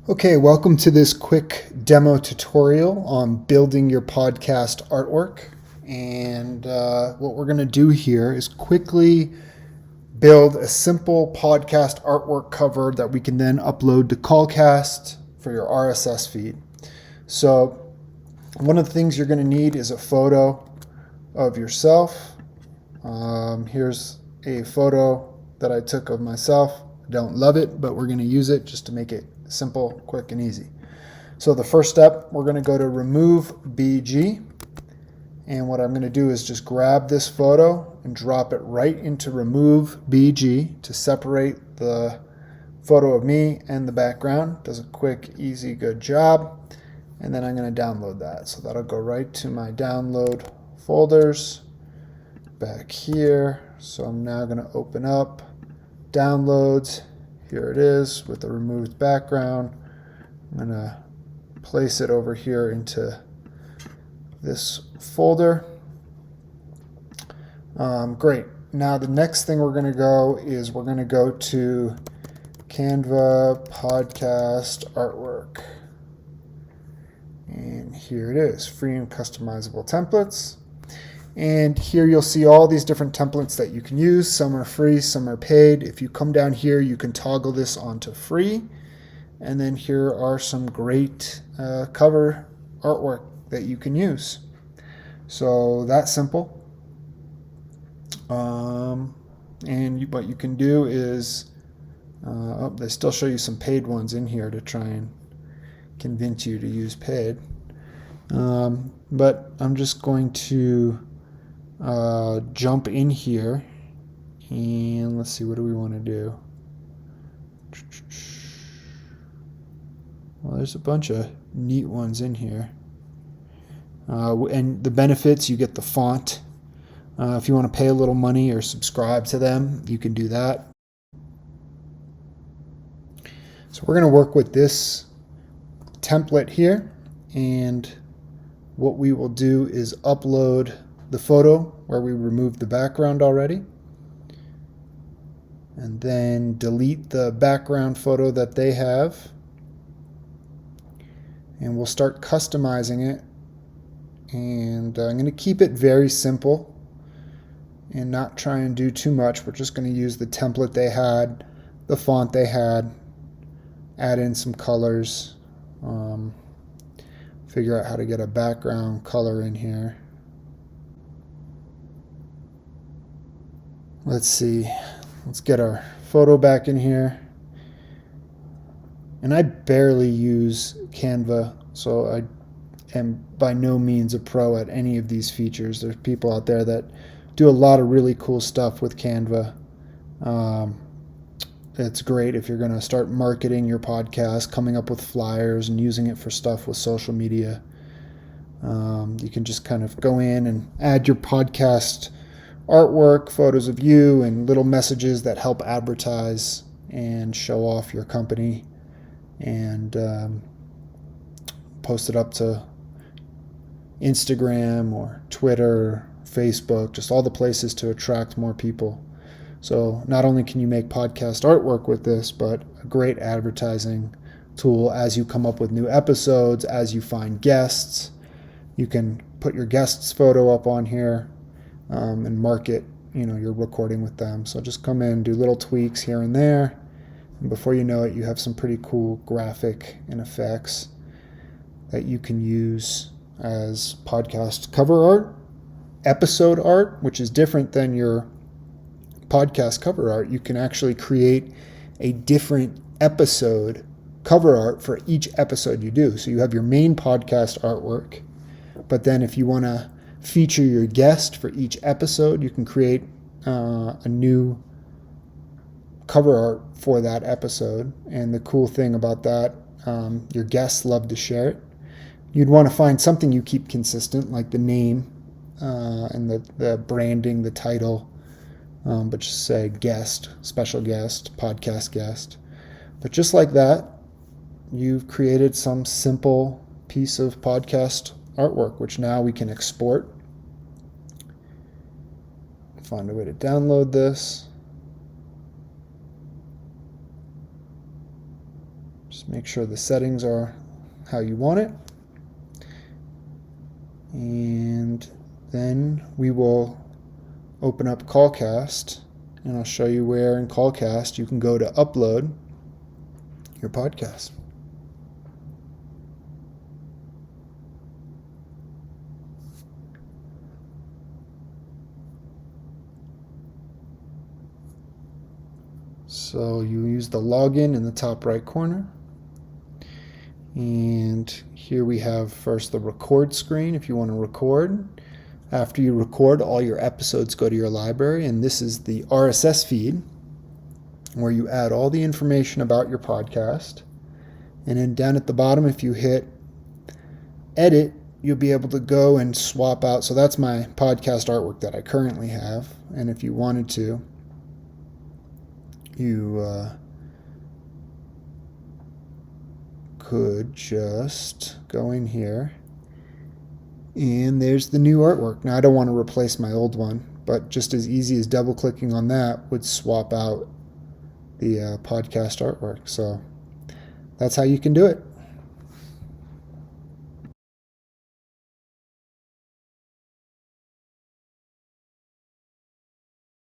Okay, welcome to this quick demo tutorial on building your podcast artwork. And what we're going to do here is quickly build a simple podcast artwork cover that we can then upload to CallCast for your RSS feed. So one of the things you're going to need is a photo of yourself. Here's a photo that I took of myself. I don't love it, but we're going to use it just to make it simple, quick, and easy. So the first step, we're going to go to Remove.bg, and what I'm going to do is just grab this photo and drop it right into Remove.bg to separate the photo of me and the background. Does a quick, easy, good job. And then I'm going to download that. So that'll go right to my download folders back here. So I'm now going to open up downloads. Here it is with the removed background. I'm going to place it over here into this folder. Great. Now the next thing we're going to go is we're going to go to Canva podcast artwork. And here it is, free and customizable templates. And here you'll see all these different templates that you can use. Some are free, some are paid. If you come down here, you can toggle this onto free. And then here are some great cover artwork that you can use. So that's simple. What you can do is, they still show you some paid ones in here to try and convince you to use paid. But I'm just going to jump in here and let's see, what do we want to do? Well, there's a bunch of neat ones in here. And the benefits, you get the font. If you want to pay a little money or subscribe to them, you can do that. So we're going to work with this template here, and what we will do is upload the photo where we removed the background already, and then delete the background photo that they have, and we'll start customizing it. And I'm going to keep it very simple and not try and do too much. We're just going to use the template they had, the font they had, add in some colors, figure out how to get a background color in here. Let's see, let's get our photo back in here. And I barely use Canva, so I am by no means a pro at any of these features. There's people out there that do a lot of really cool stuff with Canva. It's great if you're going to start marketing your podcast, coming up with flyers and using it for stuff with social media. You can just kind of go in and add your podcast artwork, photos of you, and little messages that help advertise and show off your company, and post it up to Instagram or Twitter, Facebook, just all the places to attract more people. So not only can you make podcast artwork with this, but a great advertising tool as you come up with new episodes, as you find guests. You can put your guest's photo up on here and market, you're recording with them. So just come in, do little tweaks here and there, and before you know it, you have some pretty cool graphic and effects that you can use as podcast cover art, episode art, which is different than your podcast cover art. You can actually create a different episode cover art for each episode you do. So you have your main podcast artwork, but then if you want to feature your guest for each episode, you can create a new cover art for that episode. And the cool thing about that, your guests love to share it. You'd want to find something you keep consistent, like the name and the branding, the title, but just say guest, special guest, podcast guest. But just like that, you've created some simple piece of podcast artwork, which now we can export. Find a way to download this. Just make sure the settings are how you want it. And then we will open up CallCast, and I'll show you where in CallCast you can go to upload your podcast. So you use the login in the top right corner. And here we have first the record screen if you want to record. After you record, all your episodes go to your library, and this is the RSS feed where you add all the information about your podcast. And then down at the bottom, if you hit edit, you'll be able to go and swap out. So that's my podcast artwork that I currently have. And if you wanted to, you could just go in here, and there's the new artwork. Now I don't want to replace my old one, but just as easy as double clicking on that would swap out the podcast artwork. So that's how you can do it.